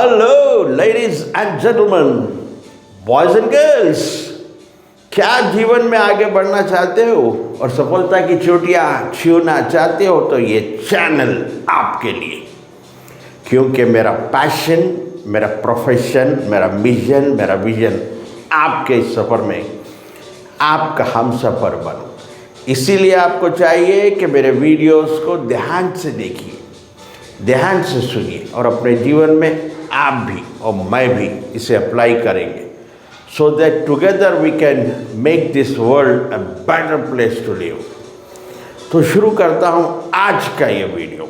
Hello ladies and gentleman, boys and girls, क्या जीवन में आगे बढ़ना चाहते हो और सफलता की चोटियां छूना चाहते हो तो ये चैनल आपके लिए। क्योंकि मेरा पैशन, मेरा प्रोफेशन, मेरा मिशन, मेरा विजन आपके इस सफ़र में आपका हम सफ़र बनो। इसीलिए आपको चाहिए कि मेरे वीडियोस को ध्यान से देखिए, ध्यान से सुनिए और अपने जीवन में आप भी और मैं भी इसे अप्लाई करेंगे, so that together we can make this world a better place to live. तो शुरू करता हूँ आज का ये वीडियो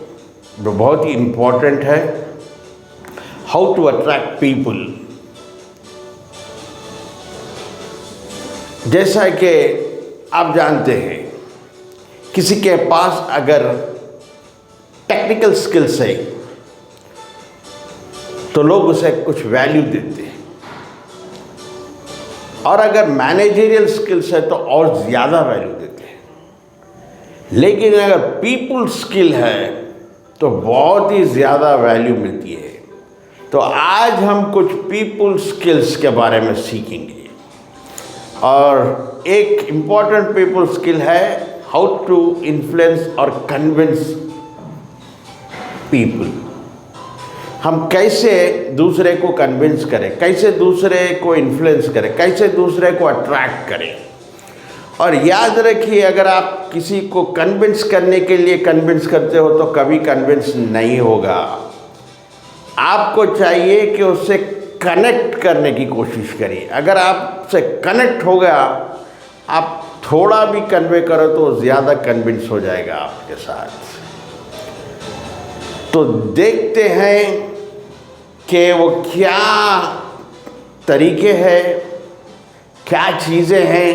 जो बहुत ही इम्पोर्टेंट है, हाउ टू अट्रैक्ट पीपल। जैसा कि आप जानते हैं, किसी के पास अगर टेक्निकल स्किल्स है तो लोग उसे कुछ वैल्यू देते हैं, और अगर मैनेजरियल स्किल्स है तो और ज़्यादा वैल्यू देते हैं। लेकिन अगर पीपल स्किल है तो बहुत ही ज़्यादा वैल्यू मिलती है। तो आज हम कुछ पीपल स्किल्स के बारे में सीखेंगे, और एक इम्पॉर्टेंट पीपल स्किल है हाउ टू इन्फ्लुएंस और कन्विंस पीपल। हम कैसे दूसरे को कन्विंस करें, कैसे दूसरे को इन्फ्लुएंस करें, कैसे दूसरे को अट्रैक्ट करें। और याद रखिए, अगर आप किसी को कन्विंस करने के लिए कन्विंस करते हो तो कभी कन्विंस नहीं होगा। आपको चाहिए कि उससे कनेक्ट करने की कोशिश करिए। अगर आपसे कनेक्ट हो गया, आप थोड़ा भी कन्वे करो तो ज़्यादा कन्विंस हो जाएगा आपके साथ। तो देखते हैं कि वो क्या तरीके हैं, क्या चीज़ें हैं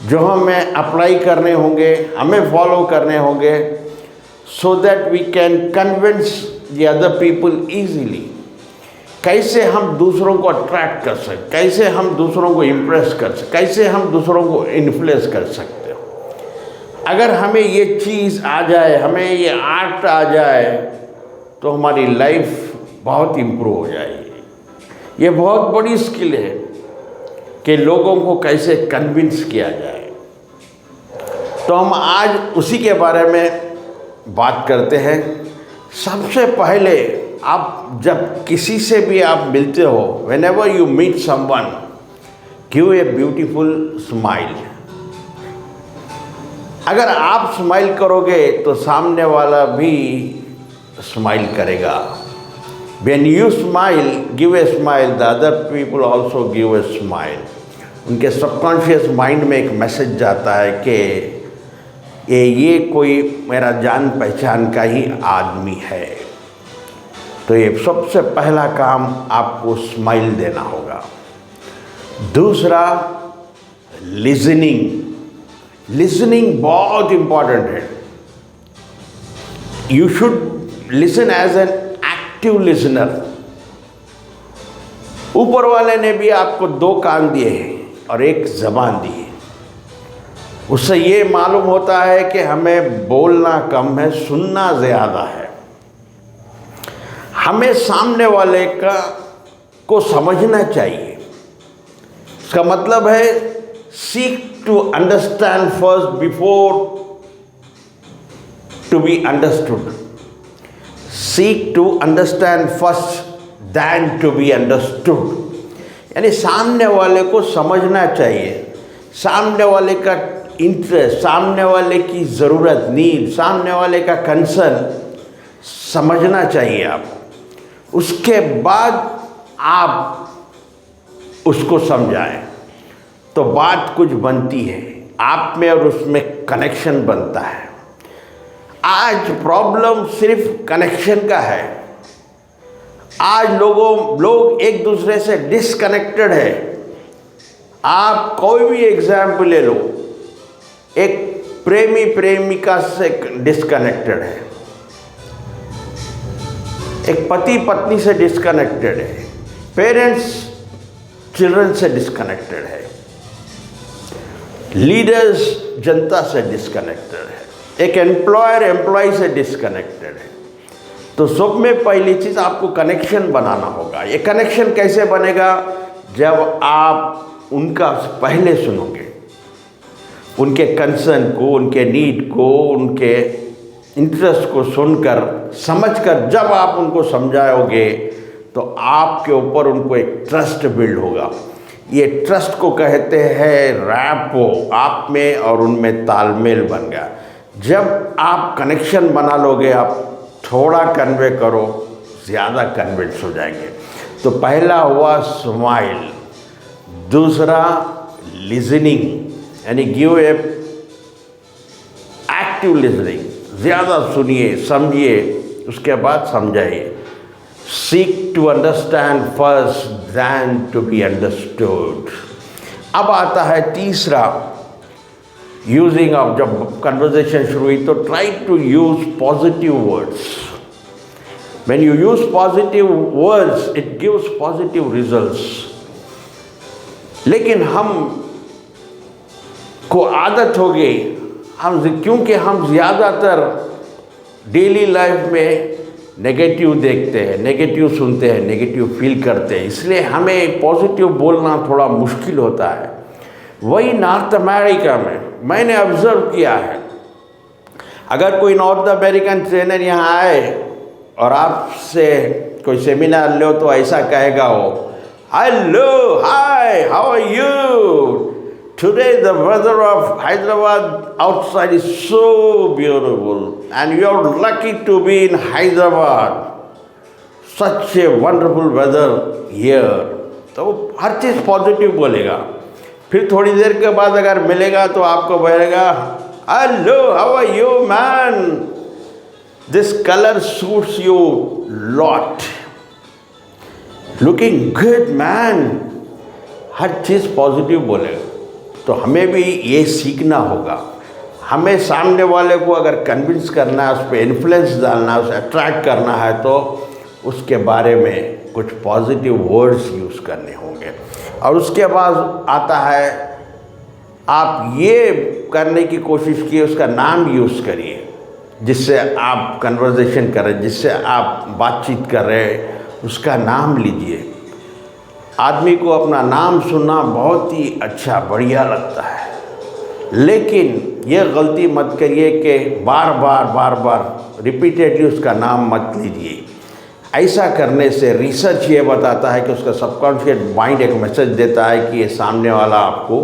जो हमें अप्लाई करने होंगे, हमें फॉलो करने होंगे, so that we can convince the other people easily. कैसे हम दूसरों को अट्रैक्ट कर सकते, कैसे हम दूसरों को इम्प्रेस कर सकते, कैसे हम दूसरों को इन्फ्लुएंस कर सकते हो। अगर हमें ये चीज़ आ जाए, हमें ये आर्ट आ जाए, तो हमारी लाइफ बहुत इम्प्रूव हो जाएगी। ये बहुत बड़ी स्किल है कि लोगों को कैसे कन्विंस किया जाए। तो हम आज उसी के बारे में बात करते हैं। सबसे पहले आप जब किसी से भी आप मिलते हो, whenever you meet someone, give a beautiful smile. अगर आप स्माइल करोगे तो सामने वाला भी स्माइल करेगा। When you smile, give a smile, the other people also give a smile. उनके सबकॉन्शियस माइंड में एक मैसेज जाता है कि ये कोई मेरा जान पहचान का ही आदमी है। तो ये सबसे पहला काम, आपको स्माइल देना होगा। दूसरा, लिसनिंग। लिसनिंग बहुत इम्पॉर्टेंट है। You should listen as an active listener. ऊपर वाले ने भी आपको 2 कान दिए हैं और 1 ज़बान दी है। उससे ये मालूम होता है कि हमें बोलना कम है, सुनना ज़्यादा है। हमें सामने वाले को समझना चाहिए। इसका मतलब है seek to understand first before to be understood. Seek to understand first than to be understood। यानी सामने वाले को समझना चाहिए, सामने वाले का इंटरेस्ट, सामने वाले की ज़रूरत, नीड, सामने वाले का कंसर्न समझना चाहिए आप। उसके बाद आप उसको समझाएं तो बात कुछ बनती है, आप में और उसमें कनेक्शन बनता है। आज प्रॉब्लम सिर्फ कनेक्शन का है। आज लोग एक दूसरे से डिसकनेक्टेड है। आप कोई भी एग्जाम्पल ले लो, एक प्रेमी प्रेमिका से डिसकनेक्टेड है, एक पति पत्नी से डिसकनेक्टेड है, पेरेंट्स चिल्ड्रन से डिसकनेक्टेड है, लीडर्स जनता से डिसकनेक्टेड है, एक एम्प्लॉयर एम्प्लॉय से डिसकनेक्टेड है। तो सब में पहली चीज़ आपको कनेक्शन बनाना होगा। ये कनेक्शन कैसे बनेगा? जब आप उनका पहले सुनोगे, उनके कंसर्न को, उनके नीड को, उनके इंटरेस्ट को सुनकर, समझकर जब आप उनको समझाओगे तो आपके ऊपर उनको एक ट्रस्ट बिल्ड होगा। ये ट्रस्ट को कहते हैं रैपो। आप में और उनमें तालमेल बन गया। जब आप कनेक्शन बना लोगे, आप थोड़ा कन्वे करो, ज़्यादा कन्विंस हो जाएंगे। तो पहला हुआ स्माइल, दूसरा लिसनिंग, यानी गिव ए एक्टिव लिसनिंग, ज़्यादा सुनिए, समझिए, उसके बाद समझाइए। Seek to understand first than to be understood. अब आता है तीसरा, यूजिंग ऑफ, जब कन्वर्सेशन शुरू हुई तो try to use positive words. When you use positive words it gives positive results. लेकिन हम को आदत हो गई, क्योंकि हम ज़्यादातर डेली लाइफ में नेगेटिव देखते हैं, नेगेटिव सुनते हैं, नेगेटिव फील करते हैं, इसलिए हमें पॉजिटिव बोलना थोड़ा मुश्किल होता है। वही नॉर्थ अमेरिका में मैंने ऑब्ज़र्व किया है, अगर कोई नॉर्थ अमेरिकन ट्रेनर यहाँ आए और आपसे कोई सेमिनार लो तो ऐसा कहेगा वो, hello, hi, how are you? Today the weather of Hyderabad outside is so beautiful and you are lucky to be in Hyderabad. Such a wonderful weather here. तो हर चीज़ पॉजिटिव बोलेगा। फिर थोड़ी देर के बाद अगर मिलेगा तो आपको बोलेगा, hello, how are you man? This colour suits you lot, looking good man. हर चीज़ पॉजिटिव बोलेगा। तो हमें भी ये सीखना होगा। हमें सामने वाले को अगर कन्विंस करना है, उस पर इन्फ्लुएंस डालना है, उसे अट्रैक्ट करना है, तो उसके बारे में कुछ पॉजिटिव वर्ड्स यूज़ करने होंगे। और उसके बाद आता है, आप ये करने की कोशिश कीजिए, उसका नाम यूज़ करिए जिससे आप कन्वर्सेशन कर रहे, जिससे आप बातचीत कर रहे, उसका नाम लीजिए। आदमी को अपना नाम सुनना बहुत ही अच्छा, बढ़िया लगता है, लेकिन ये गलती मत करिए कि बार बार रिपीटेडली उसका नाम मत लीजिए। ऐसा करने से रिसर्च ये बताता है कि उसका सबकॉन्शियस माइंड एक मैसेज देता है कि ये सामने वाला आपको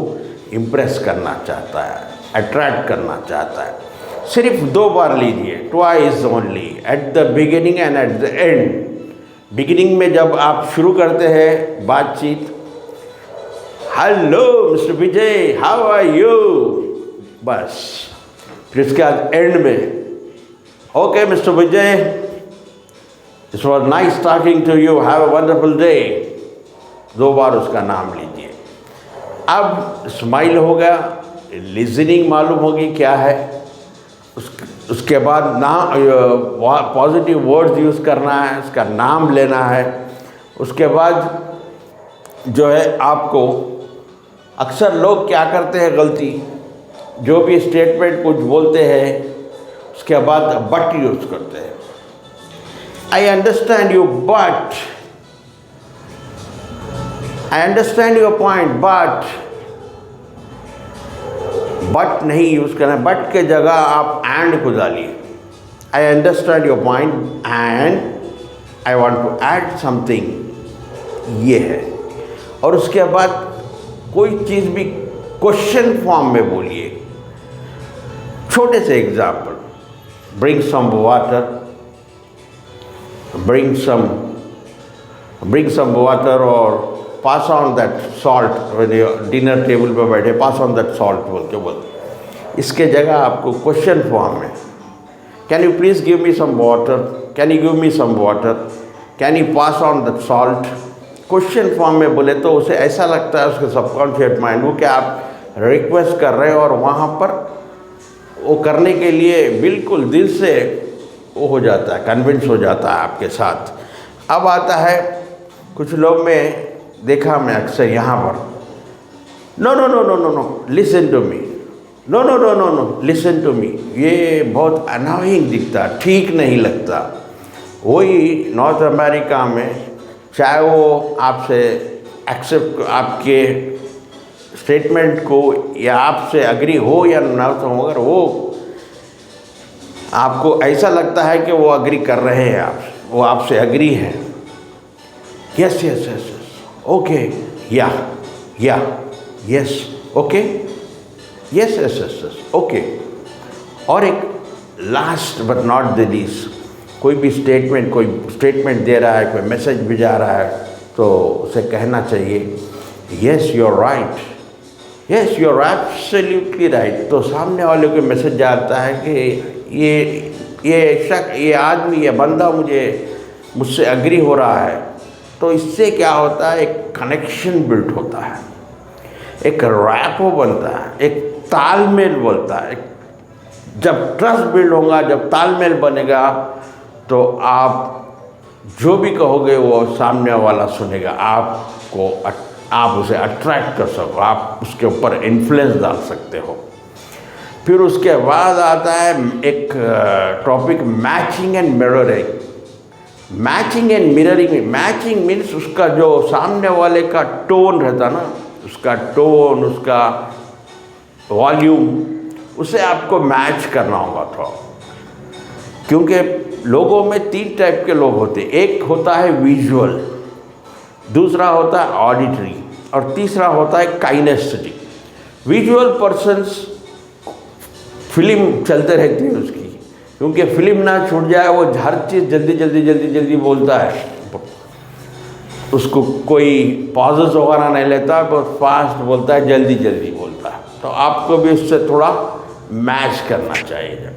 इम्प्रेस करना चाहता है, अट्रैक्ट करना चाहता है। सिर्फ 2 बार लीजिए, twice only, at the beginning and at the end. Beginning में जब आप शुरू करते हैं बातचीत, hello mister Vijay, how are you, बस। फिर उसके बाद एंड में, okay mister Vijay, it was nice talking to you, have a wonderful day. 2 बार उसका नाम लीजिए। अब स्माइल होगा, लिसनिंग मालूम होगी क्या है, उसके बाद पॉजिटिव वर्ड्स यूज़ करना है, उसका नाम लेना है। उसके बाद जो है, आपको अक्सर लोग क्या करते हैं गलती, जो भी स्टेटमेंट कुछ बोलते हैं उसके बाद बट यूज़ करते हैं। I understand you but, I understand your point but नहीं यूज़ करना। बट के जगह आप एंड को डालिए। I understand your point and I want to add something, ये है। और उसके बाद कोई चीज़ भी क्वेश्चन फॉर्म में बोलिए। छोटे से example, bring some water, bring some water, और pass on that salt, dinner table पर बैठे, पास ऑन दैट सॉल्ट बोलते। इसके जगह आपको क्वेश्चन फॉर्म में, can you please give me some water, can you give me some water, can you pass on that salt, question form में बोले तो उसे ऐसा लगता है, उसके सबकॉन्शियस माइंड को, कि आप रिक्वेस्ट कर रहे हो, और वहाँ पर वो करने के लिए बिल्कुल दिल से वो हो जाता है, कन्विंस हो जाता है आपके साथ। अब आता है, कुछ लोग में देखा मैं अक्सर यहाँ पर, no no no no no no listen to me, no no no no no listen to me. ये बहुत अनोइंग दिखता, ठीक नहीं लगता। वही नॉर्थ अमेरिका में चाहे वो आपसे एक्सेप्ट आपके स्टेटमेंट को या आपसे अग्री हो या ना हो, मगर वो आपको ऐसा लगता है कि वो अग्री कर रहे हैं आपसे, वो आपसे अग्री है। Yes yes yes yes okay या yes okay yes yes yes yes okay. और एक last but not the least, कोई स्टेटमेंट दे रहा है, कोई मैसेज भिजा रहा है, तो उसे कहना चाहिए yes you are right, yes you are absolutely right. तो सामने वाले को मैसेज जाता है कि ये आदमी, ये बंदा मुझसे अग्री हो रहा है। तो इससे क्या होता है, एक कनेक्शन बिल्ड होता है, एक रैपो बनता है, एक तालमेल बनता है। जब ट्रस्ट बिल्ड होगा, जब तालमेल बनेगा, तो आप जो भी कहोगे वो सामने वाला सुनेगा, आप उसे अट्रैक्ट कर सको, आप उसके ऊपर इन्फ्लुएंस डाल सकते हो। फिर उसके बाद आता है एक topic matching and mirroring. Matching and mirroring, matching means उसका जो सामने वाले का टोन रहता ना, उसका टोन, उसका वॉल्यूम, उसे आपको मैच करना होगा थोड़ा। क्योंकि लोगों में 3 टाइप के लोग होते हैं, एक होता है विजुअल, दूसरा होता है ऑडिटरी और तीसरा होता है काइनेस्थेटिक। विजुअल पर्सन्स फिल्म चलते रहती है उसकी, क्योंकि फिल्म ना छूट जाए, वो हर चीज़ जल्दी बोलता है, उसको कोई पॉजेस वगैरह नहीं लेता, बहुत फास्ट बोलता है, जल्दी बोलता है। तो आपको भी उससे थोड़ा मैच करना चाहिए।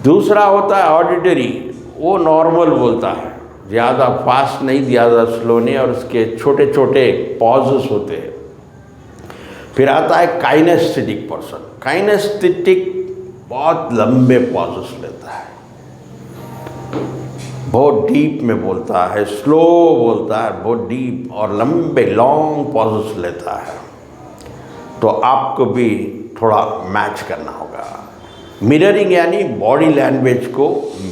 दूसरा होता है ऑडिटरी, वो नॉर्मल बोलता है, ज़्यादा फास्ट नहीं, ज़्यादा स्लो नहीं, और उसके छोटे छोटे पॉजेस होते हैं। फिर आता है काइनेस्थेटिक पर्सन। काइनेस्थेटिक बहुत लंबे पॉजेस लेता है, बहुत डीप में बोलता है, स्लो बोलता है, बहुत डीप और लंबे लॉन्ग पॉजेस लेता है। तो आपको भी थोड़ा मैच करना होगा। मिररिंग यानी बॉडी लैंग्वेज को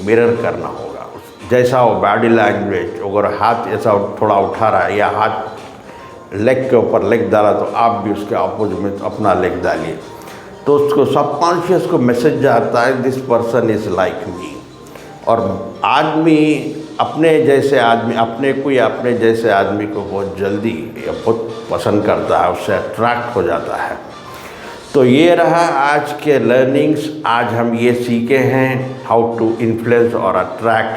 मिरर करना होगा। जैसा वो बॉडी लैंग्वेज, अगर हाथ ऐसा थोड़ा उठा रहा है या हाथ लेग के ऊपर लेग डाला, तो आप भी उसके अपोजिट में अपना लेग डालिए, तो उसको सबकॉन्शियस को मैसेज जाता है this person is like me. और आदमी अपने जैसे आदमी को बहुत जल्दी या बहुत पसंद करता है, उससे अट्रैक्ट हो जाता है। तो ये रहा आज के लर्निंग्स। आज हम ये सीखे हैं हाउ टू इन्फ्लुएंस और attract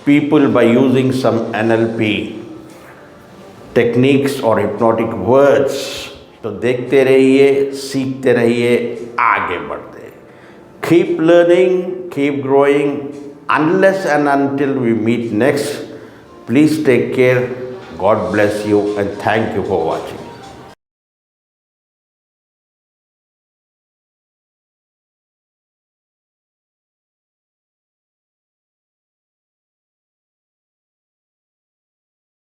people by using some NLP techniques और हिप्नोटिक वर्ड्स। तो देखते रहिए, सीखते रहिए, आगे बढ़ते। Keep learning, keep growing, unless and until we meet next. Please take care. God bless you and thank you for watching.